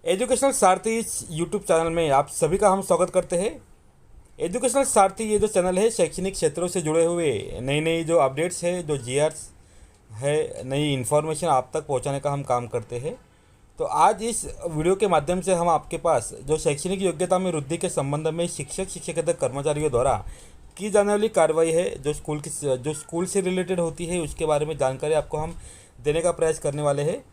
Educational सारथी इस YouTube channel में आप सभी का हम स्वागत करते हैं। एजुकेशनल सारथी ये जो चैनल है शैक्षणिक क्षेत्रों से जुड़े हुए नई नई जो अपडेट्स है, जो जीआर्स है, नई इन्फॉर्मेशन आप तक पहुंचाने का हम काम करते हैं। तो आज इस वीडियो के माध्यम से हम आपके पास जो शैक्षणिक योग्यता में वृद्धि के संबंध में शिक्षकेतर कर्मचारियों द्वारा की जाने वाली कार्रवाई है, जो स्कूल से रिलेटेड होती है, उसके बारे में जानकारी आपको हम देने का प्रयास करने वाले हैं।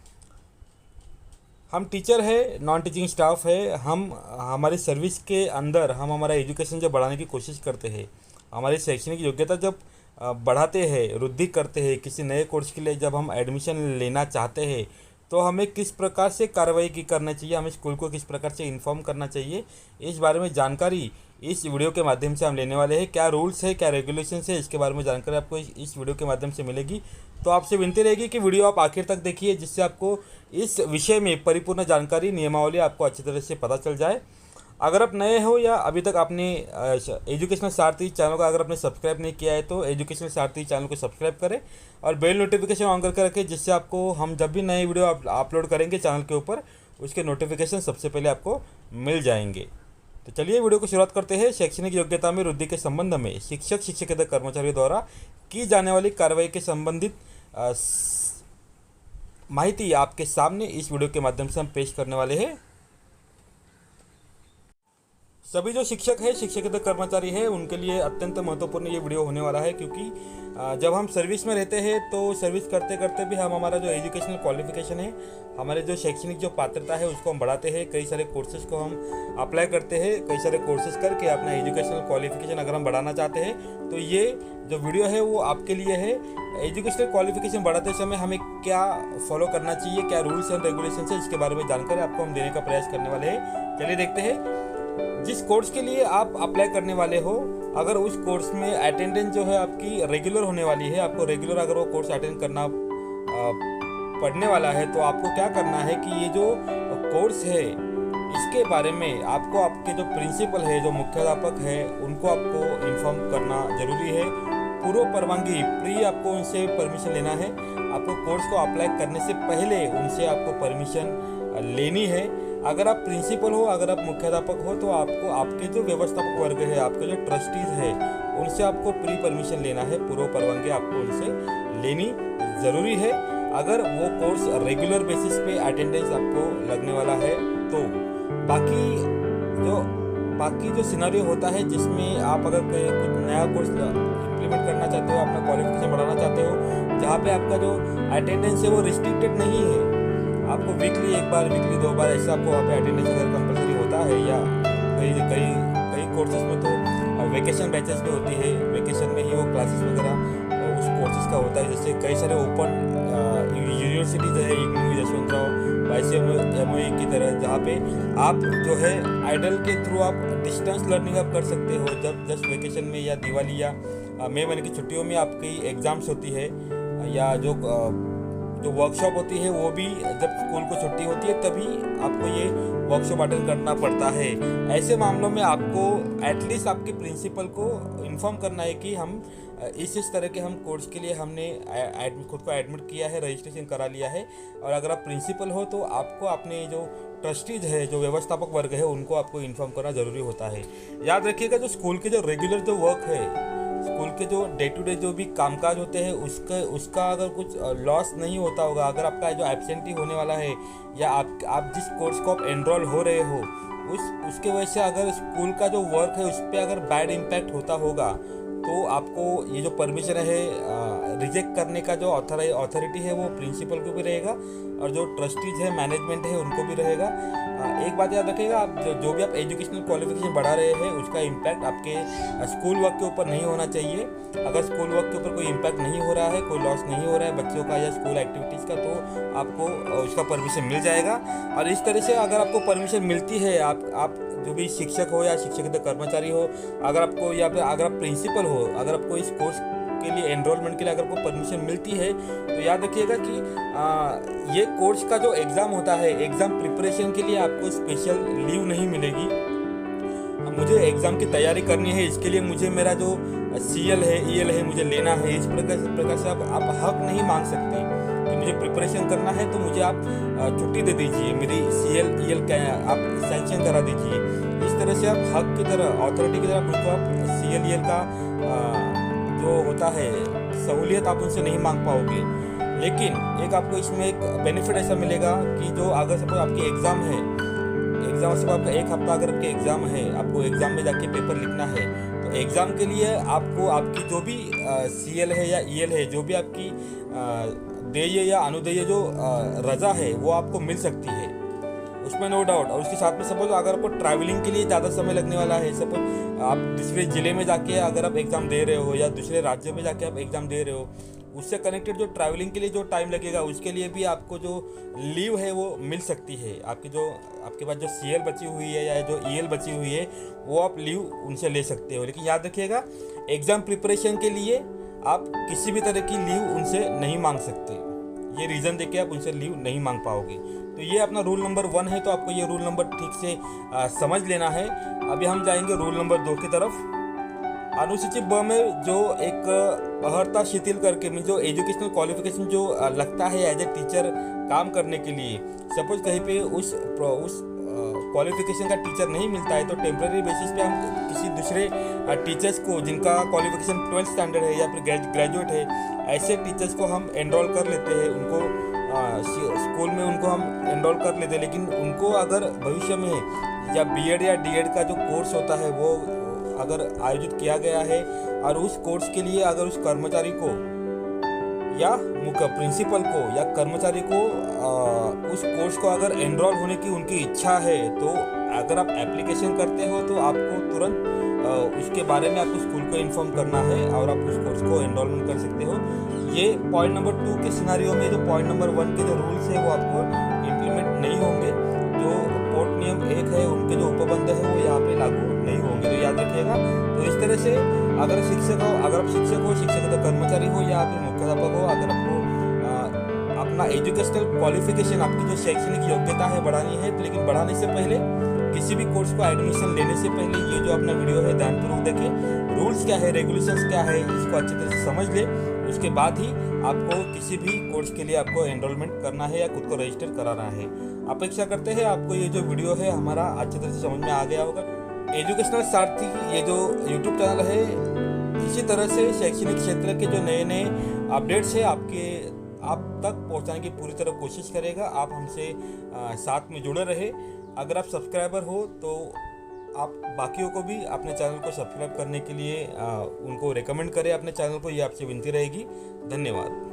हम टीचर है, नॉन टीचिंग स्टाफ है, हम हमारी सर्विस के अंदर हम हमारा एजुकेशन जब बढ़ाने की कोशिश करते हैं, हमारी शैक्षणिक योग्यता जब बढ़ाते हैं, वृद्धि करते हैं, किसी नए कोर्स के लिए जब हम एडमिशन लेना चाहते हैं तो हमें किस प्रकार से कार्रवाई की करना चाहिए, हमें स्कूल को किस प्रकार से इन्फॉर्म करना चाहिए, इस बारे में जानकारी इस वीडियो के माध्यम से हम लेने वाले हैं। क्या रूल्स है, क्या रेगुलेशंस है, इसके बारे में जानकारी आपको इस वीडियो के माध्यम से मिलेगी। तो आपसे विनती रहेगी कि वीडियो आप आखिर तक देखिए, जिससे आपको इस विषय में परिपूर्ण जानकारी, नियमावली आपको अच्छी तरह से पता चल जाए। अगर आप नए हो या अभी तक आपने एजुकेशनल सारथी चैनल को अगर आपने सब्सक्राइब नहीं किया है तो एजुकेशनल सारथी चैनल को सब्सक्राइब करें और बेल नोटिफिकेशन ऑन करके रखें, जिससे आपको हम जब भी नए वीडियो अपलोड करेंगे चैनल के ऊपर, उसके नोटिफिकेशन सबसे पहले आपको मिल जाएंगे। तो चलिए वीडियो को शुरुआत करते हैं। शैक्षणिक योग्यता में वृद्धि के संबंध में शिक्षकेतर कर्मचारियों द्वारा की जाने वाली कार्रवाई के संबंधित माहिती आपके सामने इस वीडियो के माध्यम से हम पेश करने वाले हैं। सभी जो शिक्षक है, शिक्षकेतर कर्मचारी है, उनके लिए अत्यंत महत्वपूर्ण ये वीडियो होने वाला है, क्योंकि जब हम सर्विस में रहते हैं तो सर्विस करते करते भी हम हमारा जो एजुकेशनल क्वालिफिकेशन है, हमारे जो शैक्षणिक जो पात्रता है उसको हम बढ़ाते हैं। कई सारे कोर्सेज को हम अप्लाई करते हैं, कई सारे कोर्सेज करके अपना एजुकेशनल क्वालिफिकेशन अगर हम बढ़ाना चाहते हैं तो ये जो वीडियो है वो आपके लिए है। एजुकेशनल क्वालिफिकेशन बढ़ाते समय हमें क्या फॉलो करना चाहिए, क्या रूल्स एंड रेगुलेशन है, इसके बारे में जानकारी आपको हम देने का प्रयास करने वाले हैं। चलिए देखते हैं। जिस कोर्स के लिए आप अप्लाई करने वाले हो, अगर उस कोर्स में अटेंडेंस जो है आपकी रेगुलर होने वाली है, आपको रेगुलर अगर वो कोर्स अटेंड करना पड़ने वाला है, तो आपको क्या करना है कि ये जो कोर्स है इसके बारे में आपको आपके जो प्रिंसिपल है, जो मुख्याध्यापक है, उनको आपको इन्फॉर्म करना जरूरी है। पूर्व परवानगी प्री आपको उनसे परमिशन लेना है। आपको कोर्स को अप्लाई करने से पहले उनसे आपको परमिशन लेनी है। अगर आप प्रिंसिपल हो, अगर आप मुख्याध्यापक हो, तो आपको आपके जो व्यवस्थापक वर्ग है, आपके जो ट्रस्टीज है, उनसे आपको प्री परमिशन लेना है। पूर्व परवानगी आपको उनसे लेनी ज़रूरी है। अगर वो कोर्स रेगुलर बेसिस पे अटेंडेंस आपको लगने वाला है तो बाकी जो सिनेरियो होता है, जिसमें आप अगर कुछ नया कोर्स इम्प्लीमेंट करना चाहते हो, अपना क्वालिफिकेशन बढ़ाना चाहते हो, जहाँ पे आपका जो अटेंडेंस है वो रिस्ट्रिक्टेड नहीं है, आपको वीकली एक बार, वीकली 2 बार ऐसा आपको वहाँ पे अटेंडेंस अगर कंपलसरी होता है, या कई कोर्सेज में तो वेकेशन बैचेस भी होती है, वेकेशन में ही वो क्लासेस वगैरह उस कोर्सेज का होता है। जैसे कई सारे ओपन यूनिवर्सिटीज़ है, इग्नू, यशवंतराव, YCMOE की तरह, जहाँ पे आप जो है आइडल के थ्रू आप डिस्टेंस लर्निंग आप कर सकते हो। जब जस्ट वेकेशन में या दिवाली या मई महीने की छुट्टियों में आपकी एग्ज़ाम्स होती है, या जो वर्कशॉप होती है, वो भी जब स्कूल को छुट्टी होती है तभी आपको ये वर्कशॉप अटेंड करना पड़ता है। ऐसे मामलों में आपको एटलीस्ट आपके प्रिंसिपल को इन्फॉर्म करना है कि हम इस तरह के हम कोर्स के लिए हमने खुद को एडमिट किया है, रजिस्ट्रेशन करा लिया है। और अगर आप प्रिंसिपल हो तो आपको अपने जो ट्रस्टीज है, जो व्यवस्थापक वर्ग है, उनको आपको इन्फॉर्म करना ज़रूरी होता है। याद रखिएगा, जो स्कूल के जो रेगुलर जो वर्क है, स्कूल के जो डे टू डे जो भी कामकाज होते हैं, उसका अगर कुछ लॉस नहीं होता होगा, अगर आपका जो एब्सेंटी होने वाला है, या आप जिस कोर्स को आप एनरोल हो रहे हो उसके वजह से अगर स्कूल का जो वर्क है उस पर अगर बैड इम्पैक्ट होता होगा, तो आपको ये जो परमिशन है रिजेक्ट करने का जो अथॉरिटी है वो प्रिंसिपल को भी रहेगा, और जो ट्रस्टीज है, मैनेजमेंट है, उनको भी रहेगा। एक बात याद रखिएगा, आप जो भी आप एजुकेशनल क्वालिफिकेशन बढ़ा रहे हैं, उसका इम्पैक्ट आपके स्कूल वर्क के ऊपर नहीं होना चाहिए। अगर स्कूल वर्क के ऊपर कोई इम्पैक्ट नहीं हो रहा है, कोई लॉस नहीं हो रहा है बच्चों का या स्कूल एक्टिविटीज़ का, तो आपको उसका परमिशन मिल जाएगा। और इस तरह से अगर आपको परमिशन मिलती है, आप जो भी शिक्षक हो या शिक्षकेतर कर्मचारी हो, अगर आपको, या फिर अगर आप प्रिंसिपल हो, अगर आपको इस कोर्स के लिए एनरोलमेंट के लिए अगर आपको परमिशन मिलती है, तो याद रखिएगा कि ये कोर्स का जो एग्ज़ाम होता है, एग्ज़ाम प्रिपरेशन के लिए आपको स्पेशल लीव नहीं मिलेगी। मुझे एग्ज़ाम की तैयारी करनी है, इसके लिए मुझे मेरा जो CL है, EL है, मुझे लेना है, इस प्रकार से आप हक नहीं मांग सकते। कि मुझे प्रिपरेशन करना है तो मुझे आप छुट्टी दे दीजिए, मेरी CL EL आप सैंक्शन करा दीजिए। इस तरह से आप हक की तरह, अथॉरिटी की तरह उनको आप CL EL का जो होता है सहूलियत आप उनसे नहीं मांग पाओगे। लेकिन एक आपको इसमें एक बेनिफिट ऐसा मिलेगा कि जो अगर सपोज आपकी एग्ज़ाम है, एग्ज़ाम से आपका एक हफ्ता अगर आपके एग्ज़ाम है, आपको एग्ज़ाम में जाके पेपर लिखना है, तो एग्ज़ाम के लिए आपको आपकी जो भी CL है या EL है, जो भी आपकी देय या अनुदेय जो रजा है वो आपको मिल सकती है, उसमें नो डाउट। और उसके साथ में सपोज अगर आपको ट्रैवलिंग के लिए ज़्यादा समय लगने वाला है, सपोज आप दूसरे ज़िले में जाके अगर आप एग्ज़ाम दे रहे हो या दूसरे राज्य में जाके आप एग्ज़ाम दे रहे हो, उससे कनेक्टेड जो ट्रैवलिंग के लिए जो टाइम लगेगा उसके लिए भी आपको जो लीव है वो मिल सकती है। आपके पास जो CL बची हुई है या जो EL बची हुई है वो आप लीव उनसे ले सकते हो। लेकिन याद रखिएगा, एग्ज़ाम प्रिपरेशन के लिए आप किसी भी तरह की लीव उनसे नहीं मांग सकते। ये रीज़न देके आप उनसे लीव नहीं मांग पाओगे। तो ये अपना रूल नंबर 1 है, तो आपको ये रूल नंबर ठीक से समझ लेना है। अभी हम जाएंगे रूल नंबर 2 की तरफ। अनुसूची ब में जो एक अर्हता शिथिल करके में जो एजुकेशनल क्वालिफिकेशन जो लगता है एज ए टीचर काम करने के लिए, सपोज कहीं पे उस क्वालिफिकेशन का टीचर नहीं मिलता है, तो टेम्प्रेरी बेसिस पे हम किसी दूसरे टीचर्स को जिनका क्वालिफिकेशन 12th स्टैंडर्ड है या फिर ग्रेजुएट है, ऐसे टीचर्स को हम एनरोल कर लेते हैं। उनको स्कूल में उनको हम एनरोल कर लेते हैं। लेकिन उनको अगर भविष्य में या BEd या D.Ed का जो कोर्स होता है वो अगर आयोजित किया गया है और उस कोर्स के लिए अगर उस कर्मचारी को या मुख्य प्रिंसिपल को या कर्मचारी को उस कोर्स को अगर एनरोल होने की उनकी इच्छा है, तो अगर आप एप्लीकेशन करते हो तो आपको तुरंत उसके बारे में आपको स्कूल को इन्फॉर्म करना है और आप उस कोर्स को एनरोलमेंट कर सकते हो। ये पॉइंट नंबर 2 के सिनारियो में जो पॉइंट नंबर 1 के जो रूल्स है वो आपको इम्प्लीमेंट नहीं होंगे। जो पोर्ट नियम 1 है उनके जो उपबंध है वो यहाँ पे लागू नहीं होंगे, तो याद रखिएगा। तो इस तरह से अगर आप शिक्षक हो तो कर्मचारी हो या फिर मुख्याध्यापक हो, अगर आपको अपना एजुकेशनल क्वालिफिकेशन, आपकी जो शैक्षणिक योग्यता है बढ़ानी है, तो लेकिन बढ़ाने से पहले किसी भी कोर्स को एडमिशन लेने से पहले ये जो अपना वीडियो है ध्यानपूर्वक देखें। रूल्स क्या है, रेगुलेशंस क्या है, इसको अच्छी तरह से समझ ले। उसके बाद ही आपको किसी भी कोर्स के लिए आपको एनरोलमेंट करना है या खुद को रजिस्टर कराना है। अपेक्षा करते हैं आपको ये जो वीडियो है हमारा अच्छी तरह से समझ में आ गया होगा। एजुकेशनल सारथी ये जो यूट्यूब चैनल है, इसी तरह से शैक्षणिक क्षेत्र के जो नए नए अपडेट्स है आप तक पहुंचाने की पूरी तरह कोशिश करेगा। आप हमसे साथ में जुड़े रहे। अगर आप सब्सक्राइबर हो तो आप बाकियों को भी अपने चैनल को सब्सक्राइब करने के लिए उनको रेकमेंड करें अपने चैनल को, ये आपसे विनती रहेगी। धन्यवाद।